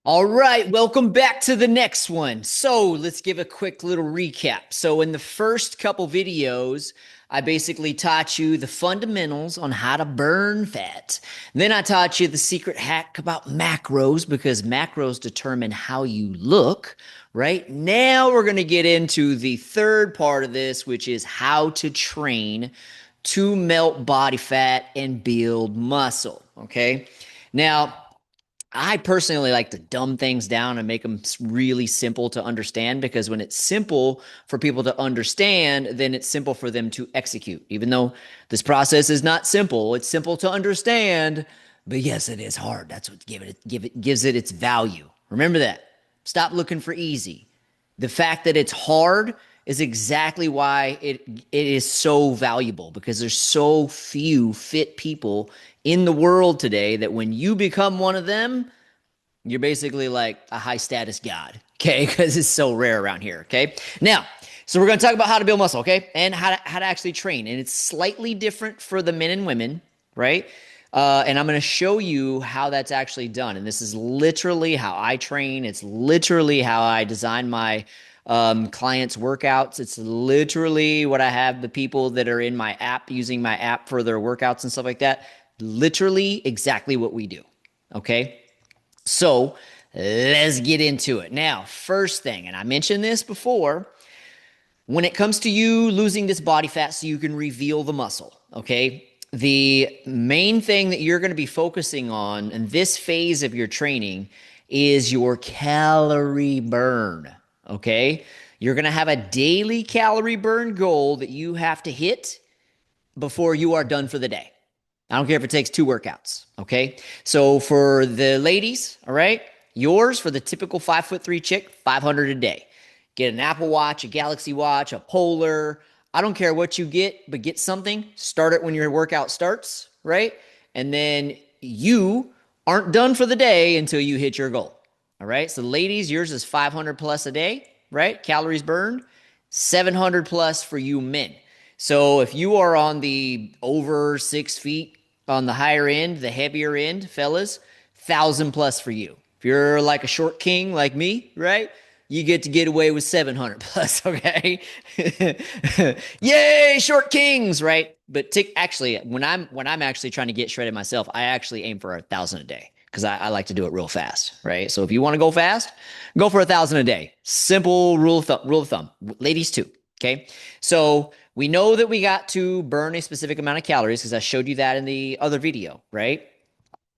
All right, welcome back to the next one. So let's give a quick little recap. So in the first couple videos, I basically taught you the fundamentals on how to burn fat. Then I taught you the secret hack about macros because macros determine how you look, right? Now we're going to get into the third part of this, which is how to train to melt body fat and build muscle, okay? Now, I personally like to dumb things down and make them really simple to understand because when it's simple for people to understand, then it's simple for them to execute. Even though this process is not simple, it's simple to understand, but yes, it is hard. That's what gives it its value. Remember that. Stop looking for easy. The fact that it's hard is exactly why it is so valuable because there's so few fit people in the world today that when you become one of them, you're basically like a high status god, okay? Because it's so rare around here, okay? Now, so we're going to talk about how to build muscle, okay? And how to actually train. And it's slightly different for the men and women, right? And I'm going to show you how that's actually done. And this is literally how I train. It's literally how I design my clients' workouts. It's literally what I have the people that are in my app using my app for their workouts and stuff like that. Literally exactly what we do, okay? So let's get into it. Now, first thing, and I mentioned this before, when it comes to you losing this body fat so you can reveal the muscle, okay? The main thing that you're going to be focusing on in this phase of your training is your calorie burn, okay? You're going to have a daily calorie burn goal that you have to hit before you are done for the day. I don't care if it takes 2 workouts, okay? So for the ladies, all right, yours for the typical 5'3" chick, 500 a day. Get an Apple Watch, a Galaxy Watch, a Polar. I don't care what you get, but get something. Start it when your workout starts, right? And then you aren't done for the day until you hit your goal, all right? So ladies, yours is 500 plus a day, right? Calories burned, 700 plus for you men. So if you are on the over 6 feet on the higher end, the heavier end, fellas, 1,000 plus for you. If you're like a short king like me, right? You get to get away with 700 plus, okay? Yay, short kings, right? But actually, when I'm actually trying to get shredded myself, I actually aim for 1,000 a day because I like to do it real fast, right? So if you want to go fast, go for 1,000 a day. Simple rule of thumb. Rule of thumb. Ladies too, okay? So we know that we got to burn a specific amount of calories because I showed you that in the other video, right?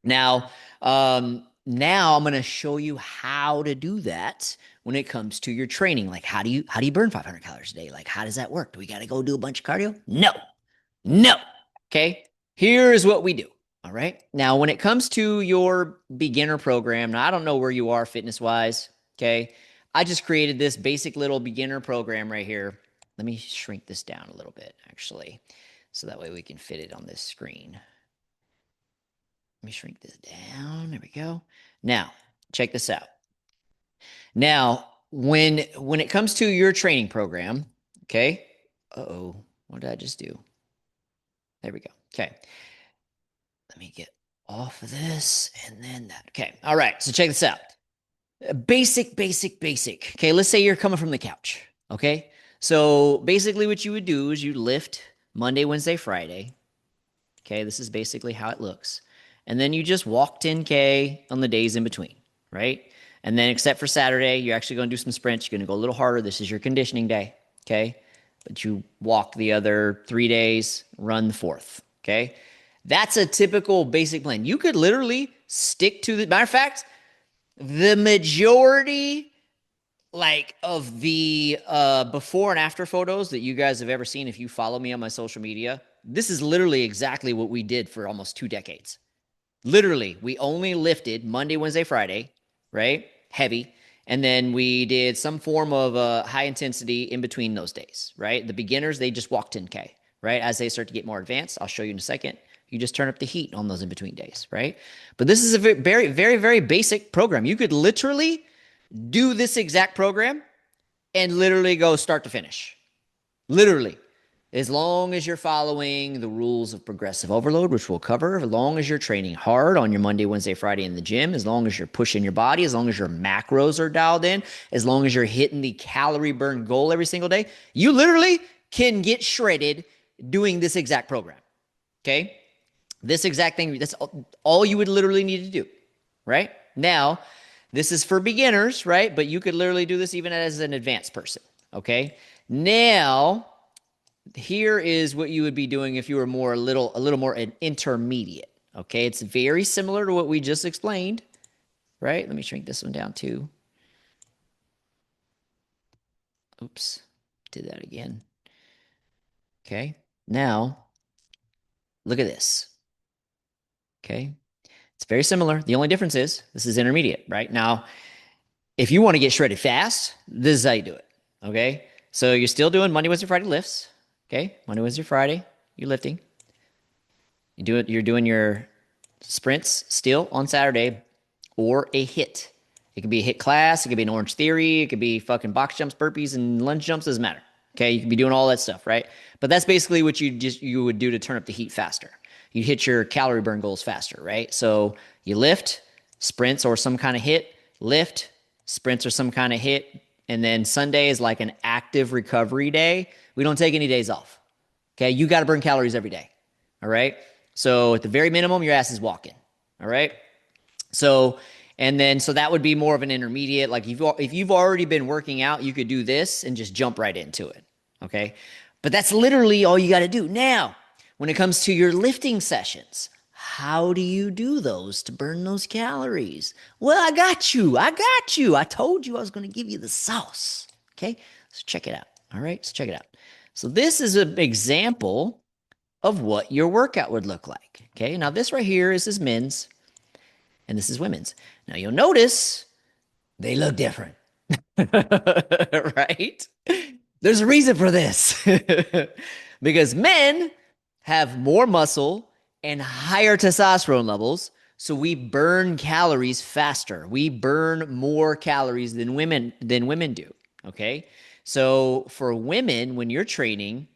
Now, now I'm going to show you how to do that when it comes to your training. Like, how do you burn 500 calories a day? Like, how does that work? Do we got to go do a bunch of cardio? No, no. Okay. Here is what we do. All right. Now, when it comes to your beginner program, now I don't know where you are fitness wise. Okay. I just created this basic little beginner program right here. Let me shrink this down a little bit, actually, so that way we can fit it on this screen. Let me shrink this down. There we go. Now, check this out. Now, when it comes to your training program, okay? Uh-oh, what did I just do? There we go. Okay. Let me get off of this and then that. Okay. All right. So check this out. Basic, basic, basic. Okay, let's say you're coming from the couch. Okay. So basically what you would do is you lift Monday, Wednesday, Friday. Okay, this is basically how it looks. And then you just walk 10K on the days in between, right? And then except for Saturday, you're actually going to do some sprints. You're going to go a little harder. This is your conditioning day, okay? But you walk the other 3 days, run the fourth, okay? That's a typical basic plan. You could literally stick to the matter of fact, the majority like of the before and after photos that you guys have ever seen if you follow me on my social media, this is literally exactly what we did for almost 2 decades. Literally, we only lifted Monday, Wednesday, Friday, right? Heavy. And then we did some form of high intensity in between those days, right? The beginners, they just walk 10K, right? As they start to get more advanced, I'll show you in a second. You just turn up the heat on those in between days, right? But this is a very, very, very basic program. You could literally do this exact program and literally go start to finish. Literally. As long as you're following the rules of progressive overload, which we'll cover, as long as you're training hard on your Monday, Wednesday, Friday in the gym, as long as you're pushing your body, as long as your macros are dialed in, as long as you're hitting the calorie burn goal every single day, you literally can get shredded doing this exact program. Okay? This exact thing, that's all you would literally need to do, right? Now, this is for beginners, right? But you could literally do this even as an advanced person, okay? Now, here is what you would be doing if you were a little more an intermediate. Okay, it's very similar to what we just explained, right? Let me shrink this one down too. Oops, did that again. Okay, now look at this. Okay, it's very similar. The only difference is this is intermediate, right? Now, if you want to get shredded fast, this is how you do it. Okay, so you're still doing Monday, Wednesday, Friday lifts. Okay, Monday, Wednesday, Friday, you're lifting. You're doing your sprints still on Saturday or a hit. It could be a hit class. It could be an Orange Theory. It could be fucking box jumps, burpees, and lunge jumps. Doesn't matter. Okay, you can be doing all that stuff, right? But that's basically what you would do to turn up the heat faster. You hit your calorie burn goals faster, right? So you lift, sprints or some kind of hit, lift, sprints or some kind of hit, and then Sunday is like an active recovery day. We don't take any days off. Okay, you got to burn calories every day. All right. So at the very minimum, your ass is walking. All right. So, and then, so that would be more of an intermediate. Like if you've already been working out, you could do this and just jump right into it. Okay. But that's literally all you got to do. Now, when it comes to your lifting sessions, how do you do those to burn those calories? Well, I got you. I told you I was going to give you the sauce. Okay. Let's check it out. All right. Let's check it out. So this is an example of what your workout would look like. Okay, now this right here is men's, and this is women's. Now you'll notice they look different, right? There's a reason for this because men have more muscle and higher testosterone levels, so we burn calories faster. We burn more calories than women do. Okay, so for women, when you're training,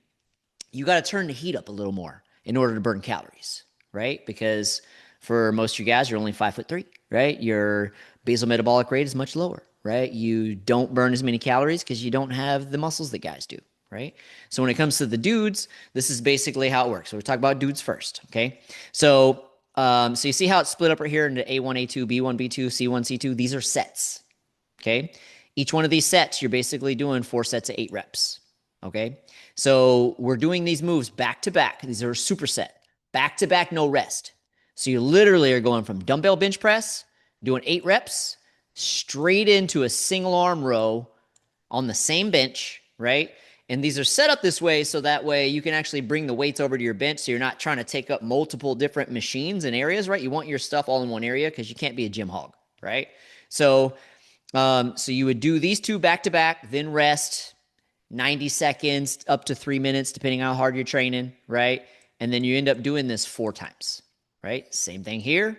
you got to turn the heat up a little more in order to burn calories, right? Because for most of you guys, you're only 5'3", right? Your basal metabolic rate is much lower, right? You don't burn as many calories because you don't have the muscles that guys do, right? So when it comes to the dudes, this is basically how it works. So we're talking about dudes first, okay? So you see how it's split up right here into A1, A2, B1, B2, C1, C2. These are sets, okay? Each one of these sets, you're basically doing 4 sets of 8 reps. Okay, so we're doing these moves back to back. These are a superset, back to back, no rest. So you literally are going from dumbbell bench press, doing 8 reps, straight into a single arm row on the same bench, right? And these are set up this way so that way you can actually bring the weights over to your bench so you're not trying to take up multiple different machines and areas, right? You want your stuff all in one area because you can't be a gym hog, right? So you would do these 2 back to back, then rest 90 seconds up to 3 minutes, depending on how hard you're training, right? And then you end up doing this 4 times, right? Same thing here.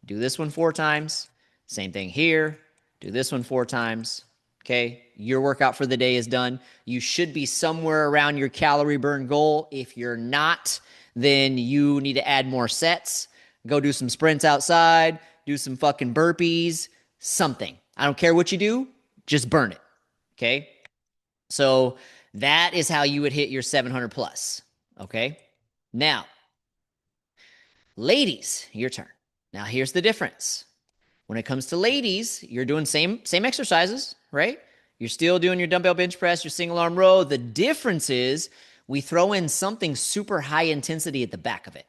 Do this one 4 times. Same thing here. Do this one 4 times. Okay, your workout for the day is done. You should be somewhere around your calorie burn goal. If you're not, then you need to add more sets. Go do some sprints outside. Do some fucking burpees. Something. I don't care what you do. Just burn it. Okay? So that is how you would hit your 700 plus. Okay. Now, ladies, your turn. Now, here's the difference. When it comes to ladies, you're doing same exercises, right? You're still doing your dumbbell bench press, your single arm row. The difference is we throw in something super high intensity at the back of it.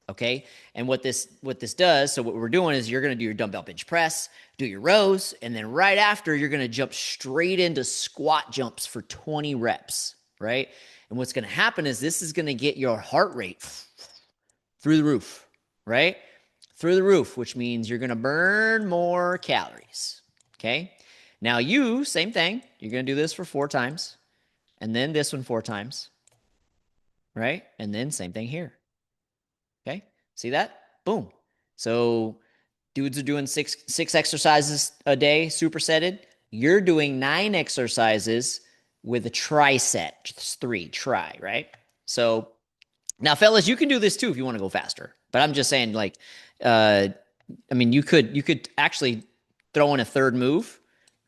Okay. And what this does, so what we're doing is you're going to do your dumbbell bench press, do your rows, and then right after you're going to jump straight into squat jumps for 20 reps, right? And what's going to happen is this is going to get your heart rate through the roof, right? Through the roof, which means you're going to burn more calories. Okay. Now same thing. You're going to do this for 4 times and then this one 4 times, right? And then same thing here. Okay, see that? Boom. So dudes are doing six exercises a day, supersetted. You're doing 9 exercises with a tri set, just 3 try, right? So now, fellas, you can do this too if you want to go faster. But I'm just saying, like, uh, I mean, you could actually throw in a third move,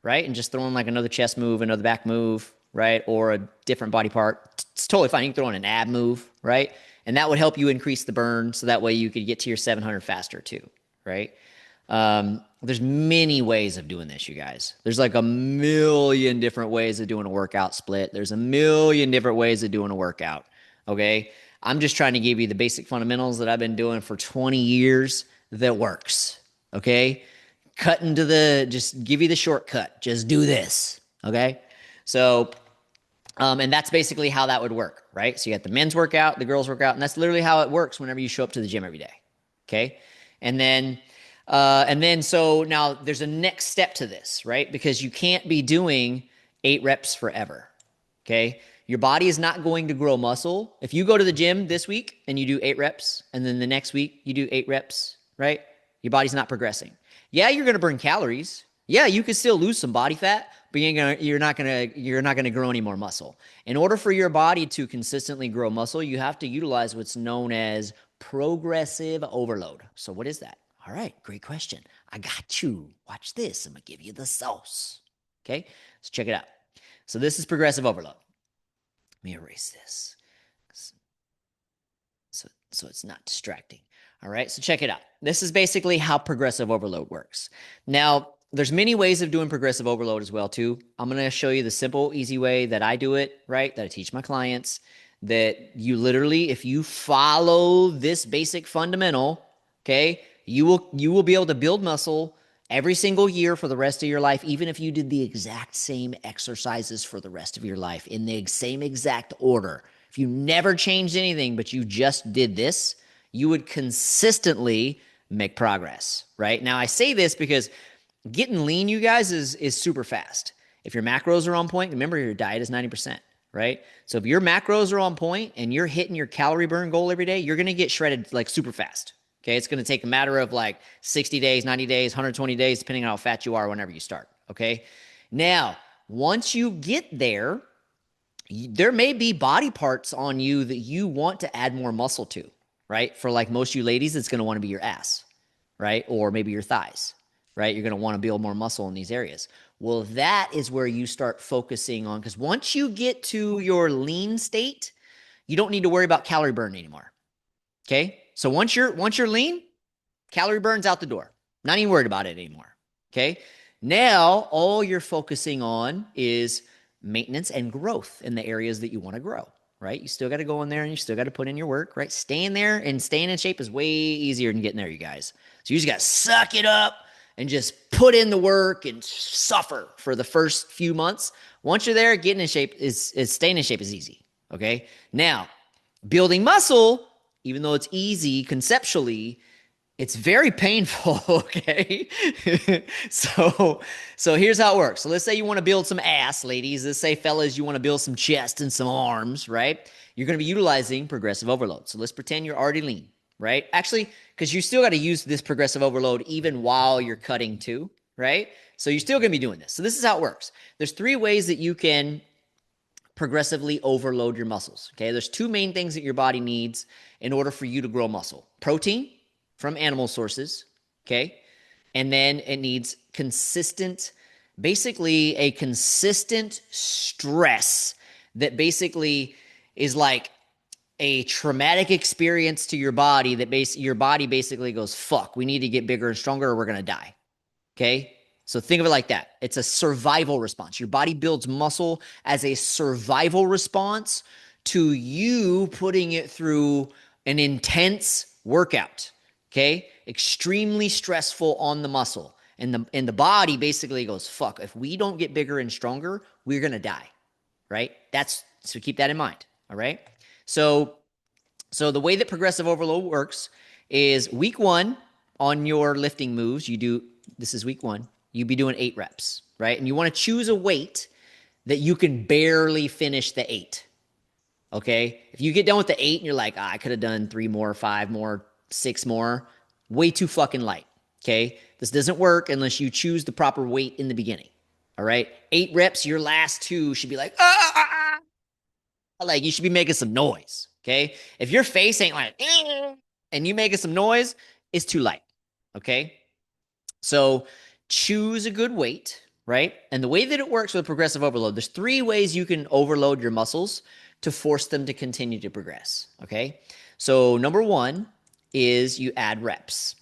right? And just throw in like another chest move, another back move, right? Or a different body part. It's totally fine. You can throw in an ab move, right? And that would help you increase the burn, so that way you could get to your 700 faster too, right? There's many ways of doing this, you guys. There's like a million different ways of doing a workout split. There's a million different ways of doing a workout. Okay. I'm just trying to give you the basic fundamentals that I've been doing for 20 years that works. Okay. Just give you the shortcut. Just do this. Okay. So, and that's basically how that would work, right? So you got the men's workout, the girls workout, and that's literally how it works whenever you show up to the gym every day. Okay. And then so now there's a next step to this, right? Because you can't be doing 8 reps forever. Okay. Your body is not going to grow muscle. If you go to the gym this week and you do 8 reps, and then the next week you do 8 reps, right? Your body's not progressing. Yeah, you're going to burn calories. Yeah, you can still lose some body fat, but you're not gonna grow any more muscle. In order for your body to consistently grow muscle, you have to utilize what's known as progressive overload. So what is that? All right, great question. I got you. Watch this. I'm gonna give you the sauce. Okay, let's check it out. So this is progressive overload. Let me erase this so it's not distracting. All right, so check it out. This is basically how progressive overload works. Now, there's many ways of doing progressive overload as well, too. I'm going to show you the simple, easy way that I do it, right? That I teach my clients, that you literally, if you follow this basic fundamental, okay, you will be able to build muscle every single year for the rest of your life, even if you did the exact same exercises for the rest of your life in the same exact order. If you never changed anything, but you just did this, you would consistently make progress, right? Now, I say this because getting lean, you guys, is super fast. If your macros are on point, remember your diet is 90%, right? So if your macros are on point and you're hitting your calorie burn goal every day, you're going to get shredded like super fast. Okay, it's going to take a matter of like 60 days, 90 days, 120 days, depending on how fat you are whenever you start. Okay, now once you get there, there may be body parts on you that you want to add more muscle to, right? For like most of you ladies, it's going to want to be your ass, right? Or maybe your thighs, right? You're going to want to build more muscle in these areas. Well, that is where you start focusing on, because once you get to your lean state, you don't need to worry about calorie burn anymore. Okay? So once you're lean, calorie burn's out the door. Not even worried about it anymore. Okay? Now, all you're focusing on is maintenance and growth in the areas that you want to grow, right? You still got to go in there and you still got to put in your work, right? Staying there and staying in shape is way easier than getting there, you guys. So you just got to suck it up and just put in the work and suffer for the first few months. Once you're there, getting in shape is staying in shape is easy. Okay? Now, building muscle, even though it's easy conceptually, it's very painful, okay? So here's how it works. So let's say you want to build some ass, ladies. Let's say, fellas, you want to build some chest and some arms, right? You're going to be utilizing progressive overload. So let's pretend you're already lean, right? Actually, because you still got to use this progressive overload even while you're cutting too, right? So you're still going to be doing this. So this is how it works. There's 3 ways that you can progressively overload your muscles, okay? There's 2 main things that your body needs in order for you to grow muscle. Protein from animal sources, okay? And then it needs basically a consistent stress that basically is like a traumatic experience to your body that your body basically goes, fuck, we need to get bigger and stronger or we're going to die, okay? So think of it like that. It's a survival response. Your body builds muscle as a survival response to you putting it through an intense workout. Okay? Extremely stressful on the muscle. And the body basically goes, fuck, if we don't get bigger and stronger, we're going to die. Right? So keep that in mind. All right? So the way that progressive overload works is week 1 on your lifting moves, this is week 1, you'd be doing 8 reps, right? And you want to choose a weight that you can barely finish the 8. Okay? If you get done with the 8 and you're like, I could have done 3 more, 5 more, 6 more, way too fucking light. Okay? This doesn't work unless you choose the proper weight in the beginning. All right? 8 reps, your last 2 should be like, like you should be making some noise. Okay. If your face ain't like, and you making some noise, it's too light. Okay. So choose a good weight, right? And the way that it works with progressive overload, there's three ways you can overload your muscles to force them to continue to progress. Okay. So number one is you add reps.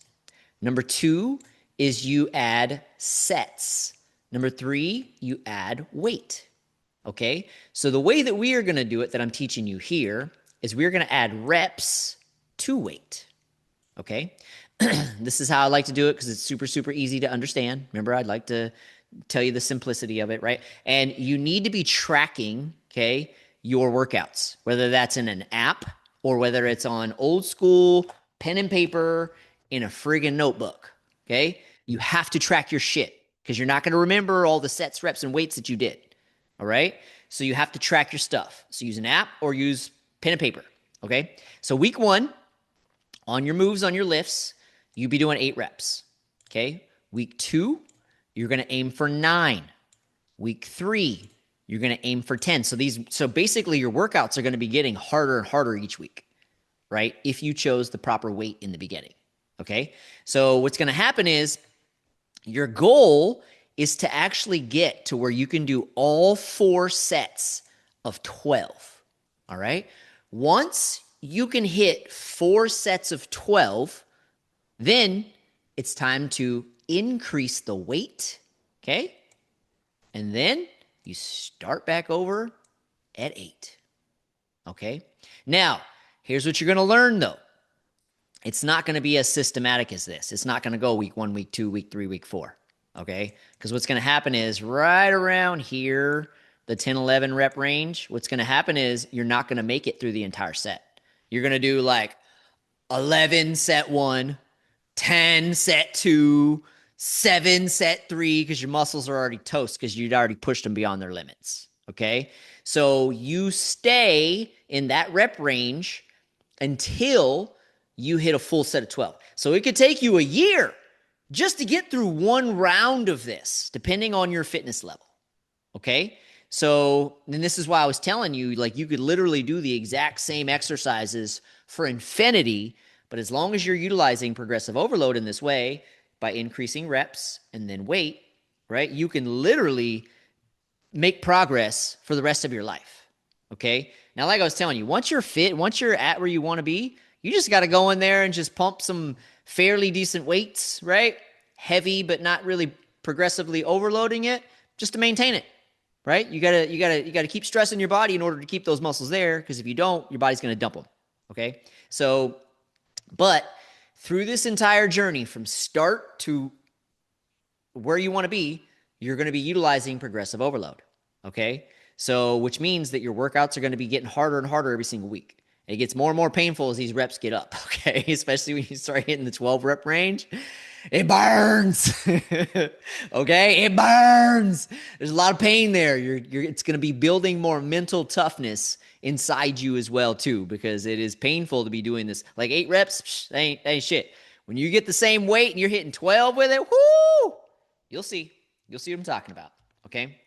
Number two is you add sets. Number three, you add weight. Okay. So the way that we are going to do it that I'm teaching you here is we're going to add reps to weight. Okay. This is how I like to do it because it's super, super easy to understand. Remember, I'd like to tell you the simplicity of it, right? And you need to be tracking, okay, your workouts, whether that's in an app or whether it's on old school pen and paper in a friggin' notebook, okay? You have to track your shit because you're not going to remember all the sets, reps, and weights that you did, all right? So you have to track your stuff. So use an app or use pen and paper, okay? So week one, on your moves, on your lifts, you'd be doing 8 reps. Okay. Week 2, you're going to aim for 9. Week 3, you're going to aim for 10. So basically your workouts are going to be getting harder and harder each week, right? If you chose the proper weight in the beginning. Okay. So what's going to happen is your goal is to actually get to where you can do all 4 sets of 12. All right. Once you can hit 4 sets of 12, then it's time to increase the weight, okay? And then you start back over at 8, okay? Now, here's what you're going to learn, though. It's not going to be as systematic as this. It's not going to go week 1, week 2, week 3, week 4, okay? Because what's going to happen is right around here, the 10, 11 rep range, what's going to happen is you're not going to make it through the entire set. You're going to do like 11 set 1, 10 set 2, 7 set 3, because your muscles are already toast because you'd already pushed them beyond their limits. Okay. So you stay in that rep range until you hit a full set of 12. So it could take you a year just to get through one round of this, depending on your fitness level. Okay. So then this is why I was telling you, like, you could literally do the exact same exercises for infinity, but as long as you're utilizing progressive overload in this way by increasing reps and then weight, right, you can literally make progress for the rest of your life. Okay. Now, like I was telling you, once you're fit, once you're at where you want to be, you just got to go in there and just pump some fairly decent weights, right? Heavy, but not really progressively overloading it just to maintain it. Right? You gotta keep stressing your body in order to keep those muscles there, because if you don't, your body's gonna dump them. Okay. So, but through this entire journey from start to where you want to be, you're going to be utilizing progressive overload. Okay. So, which means that your workouts are going to be getting harder and harder every single week. It gets more and more painful as these reps get up. Okay. Especially when you start hitting the 12 rep range. It burns. Okay. It burns. There's a lot of pain there. It's going to be building more mental toughness inside you as well, too, because it is painful to be doing this. Like 8 reps, that ain't shit. When you get the same weight and you're hitting 12 with it, whoo, you'll see. You'll see what I'm talking about. Okay.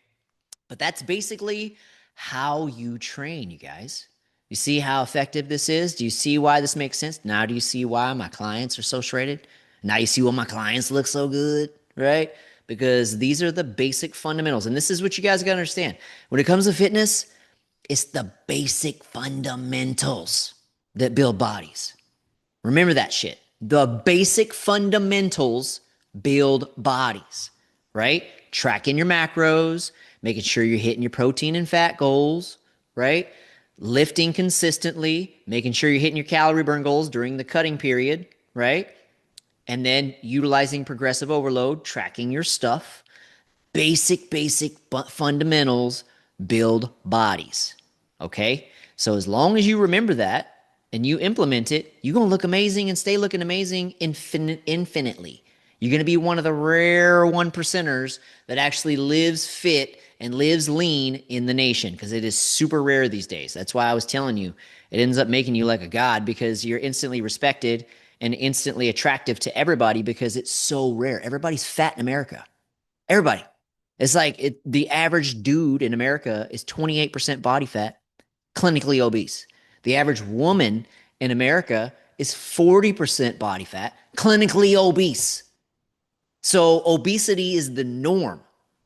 But that's basically how you train, you guys. You see how effective this is? Do you see why this makes sense? Now do you see why my clients are so shredded? Now you see why my clients look so good, right? Because these are the basic fundamentals. And this is what you guys got to understand. When it comes to fitness, it's the basic fundamentals that build bodies. Remember that shit. The basic fundamentals build bodies, right? Tracking your macros, making sure you're hitting your protein and fat goals, right? Lifting consistently, making sure you're hitting your calorie burn goals during the cutting period, right? And then utilizing progressive overload, tracking your stuff. Basic fundamentals build bodies. Okay? So as long as you remember that and you implement it, you're going to look amazing and stay looking amazing infinitely. You're going to be one of the rare 1%ers that actually lives fit and lives lean in the nation, because it is super rare these days. That's why I was telling you, it ends up making you like a god, because you're instantly respected and instantly attractive to everybody because it's so rare. Everybody's fat in America. Everybody. It's like the average dude in America is 28% body fat, clinically obese. The average woman in America is 40% body fat, clinically obese. So obesity is the norm,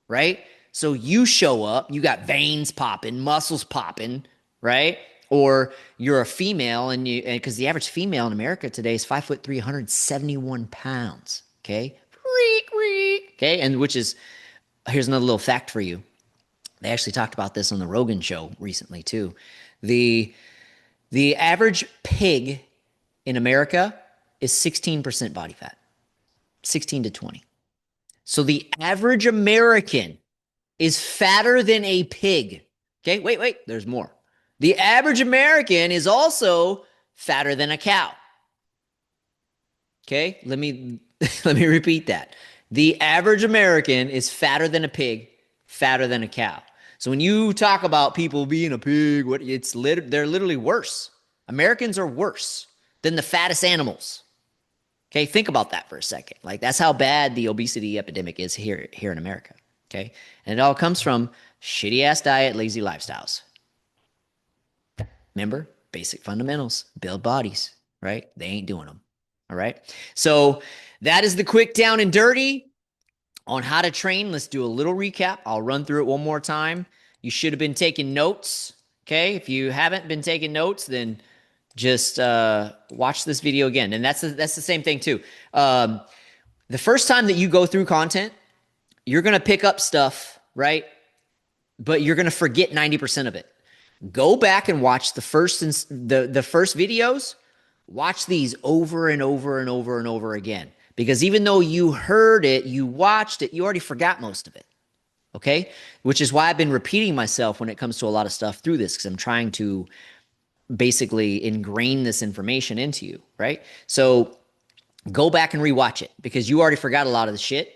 right? So you show up, you got veins popping, muscles popping, right? Or you're a female and because the average female in America today is 5'3", 171 pounds. Okay. Okay. And which is, here's another little fact for you. They actually talked about this on the Rogan show recently too. The the average pig in America is 16% body fat, 16 to 20. So the average American is fatter than a pig. Okay, wait, there's more. The average American is also fatter than a cow. Okay, let me repeat that. The average American is fatter than a pig, fatter than a cow. So when you talk about people being a pig, they're literally worse. Americans are worse than the fattest animals. Okay, think about that for a second. Like that's how bad the obesity epidemic is here in America. Okay, and it all comes from shitty ass diet, lazy lifestyles. Remember, basic fundamentals, build bodies, right? They ain't doing them. All right. So that is the quick down and dirty on how to train. Let's do a little recap. I'll run through it one more time. You should have been taking notes. Okay. If you haven't been taking notes, then just watch this video again. And that's the same thing too. The first time that you go through content, you're going to pick up stuff, right? But you're going to forget 90% of it. Go back and watch the first videos. Watch these over and over and over and over again. Because even though you heard it, you watched it, you already forgot most of it. Okay? Which is why I've been repeating myself when it comes to a lot of stuff through this, because I'm trying to basically ingrain this information into you, right? So go back and rewatch it because you already forgot a lot of the shit.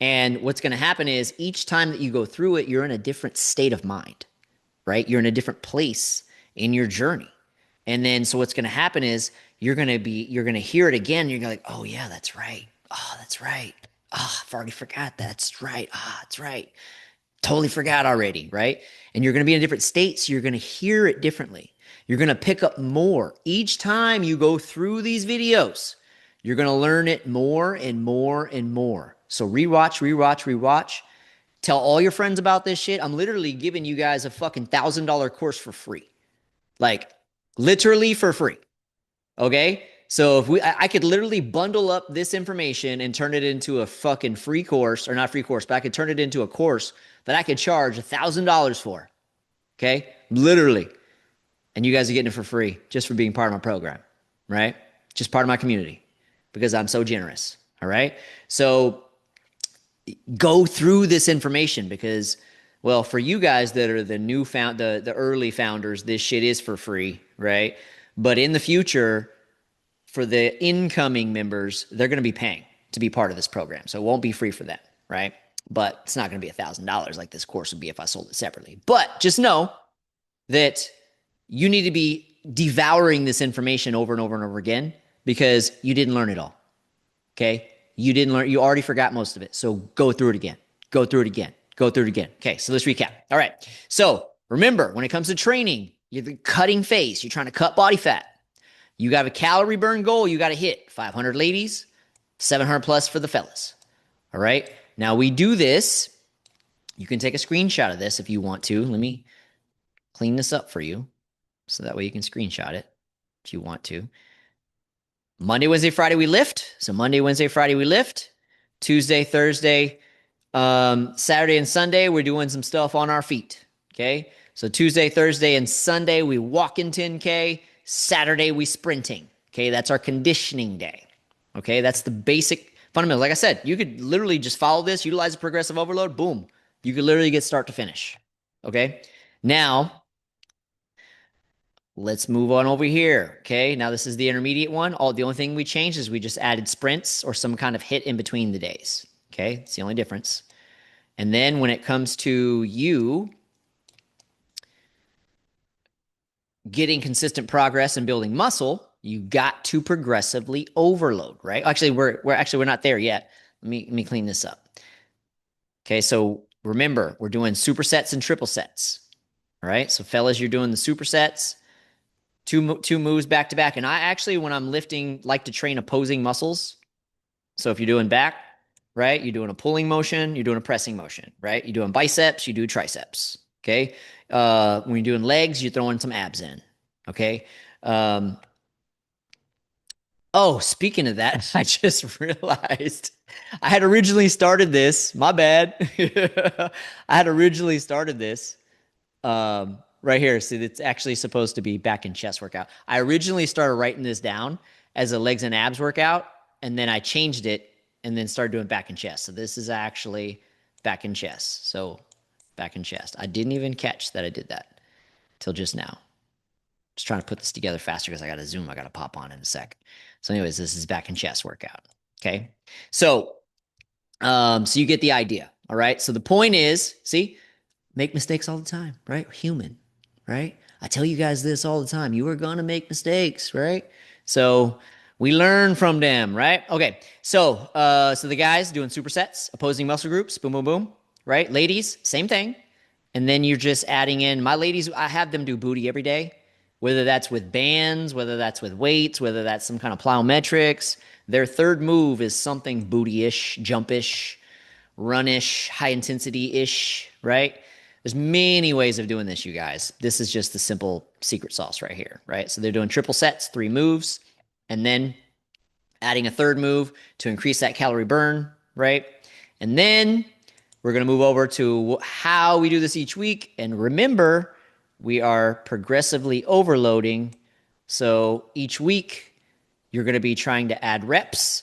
And what's going to happen is each time that you go through it, you're in a different state of mind, right? You're in a different place in your journey. And then, so what's going to happen is you're going to hear it again. You're going to like, oh yeah, that's right. Oh, that's right. Oh, I've already forgot. That's right. Ah, that's right. Totally forgot already. Right. And you're going to be in a different state. So you're going to hear it differently. You're going to pick up more each time you go through these videos. You're going to learn it more and more and more. So rewatch. Tell all your friends about this shit. I'm literally giving you guys a fucking $1,000 course for free. Like literally for free. Okay? So if I could literally bundle up this information and turn it into a fucking free course, or not free course, but I could turn it into a course that I could charge $1,000 for. Okay? Literally. And you guys are getting it for free just for being part of my program, right? Just part of my community because I'm so generous. All right? So go through this information because, well, for you guys that are the early founders, this shit is for free, right? But in the future, for the incoming members, they're going to be paying to be part of this program. So it won't be free for them, right? But it's not going to be $1,000 like this course would be if I sold it separately. But just know that you need to be devouring this information over and over and over again because you didn't learn it all. Okay? You already forgot most of it. So go through it again. Okay, so let's recap. All right. So remember, when it comes to training, you're the cutting phase. You're trying to cut body fat. You got a calorie burn goal you got to hit. 500 ladies, 700 plus for the fellas. All right. Now we do this. You can take a screenshot of this if you want to. Let me clean this up for you so that way you can screenshot it if you want to. Monday, Wednesday, Friday, we lift. So Monday, Wednesday, Friday, we lift. Tuesday, Thursday, Saturday, and Sunday, we're doing some stuff on our feet. Okay. So Tuesday, Thursday, and Sunday, we walk in 10K. Saturday, we sprinting. Okay. That's our conditioning day. Okay. That's the basic fundamental. Like I said, you could literally just follow this, utilize the progressive overload. Boom. You could literally get start to finish. Okay. Now, let's move on over here. Okay. Now this is the intermediate one. The only thing we changed is we just added sprints or some kind of hit in between the days. Okay. It's the only difference. And then when it comes to you getting consistent progress and building muscle, you got to progressively overload, right? Actually, we're not there yet. Let me clean this up. Okay. So remember, we're doing supersets and triple sets. All right. So fellas, you're doing the supersets. Two moves back to back. And I actually, when I'm lifting, like to train opposing muscles. So if you're doing back, right, you're doing a pulling motion, you're doing a pressing motion, right? You're doing biceps, you do triceps. Okay. When you're doing legs, you're throwing some abs in. Okay. Um, oh, speaking of that, I just realized I had originally started this. My bad. I had originally started this right here. See, it's actually supposed to be back and chest workout. I originally started writing this down as a legs and abs workout, and then I changed it and then started doing back and chest. So this is actually back and chest. So back and chest. I didn't even catch that I did that till just now. Just trying to put this together faster because I got to zoom. I got to pop on in a sec. So, anyways, this is back and chest workout. Okay. So, so you get the idea. All right. So the point is, see, make mistakes all the time, right? Human, right? I tell you guys this all the time. You are going to make mistakes, right? So we learn from them, right? Okay. So the guys doing supersets, opposing muscle groups, boom, boom, boom, right? Ladies, same thing. And then you're just adding in my ladies, I have them do booty every day, whether that's with bands, whether that's with weights, whether that's some kind of plyometrics. Their third move is something booty-ish, jump-ish, run-ish, high intensity-ish, right? There's many ways of doing this, you guys. This is just the simple secret sauce right here, right? So they're doing triple sets, 3 moves, and then adding a third move to increase that calorie burn, right? And then we're going to move over to how we do this each week. And remember, we are progressively overloading. So each week, you're going to be trying to add reps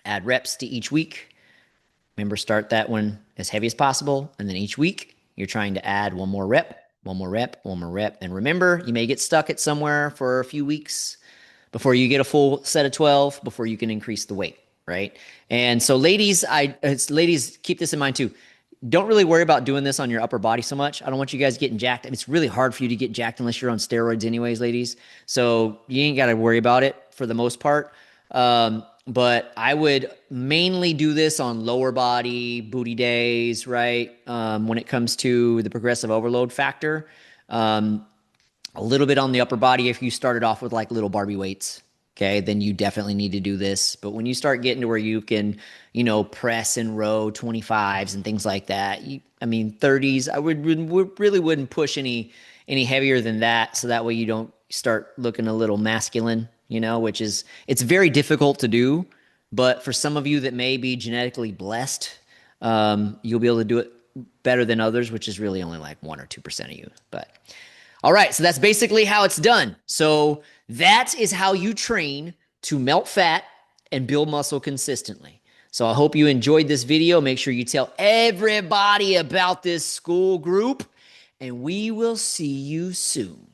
to each week. Remember, start that one as heavy as possible. And then each week, you're trying to add one more rep, one more rep, one more rep. And remember, you may get stuck at somewhere for a few weeks before you get a full set of 12, before you can increase the weight, right? And so ladies, ladies, keep this in mind too. Don't really worry about doing this on your upper body so much. I don't want you guys getting jacked. It's really hard for you to get jacked unless you're on steroids anyways, ladies. So you ain't got to worry about it for the most part. But I would mainly do this on lower body, booty days, right? When it comes to the progressive overload factor. A little bit on the upper body if you started off with like little Barbie weights. Okay, then you definitely need to do this. But when you start getting to where you can, press and row 25s and things like that, 30s, I really wouldn't push any heavier than that. So that way you don't start looking a little masculine, which is, it's very difficult to do. But for some of you that may be genetically blessed, you'll be able to do it better than others, which is really only like 1 or 2% of you. But all right, so that's basically how it's done. So that is how you train to melt fat and build muscle consistently. So I hope you enjoyed this video. Make sure you tell everybody about this school group, and we will see you soon.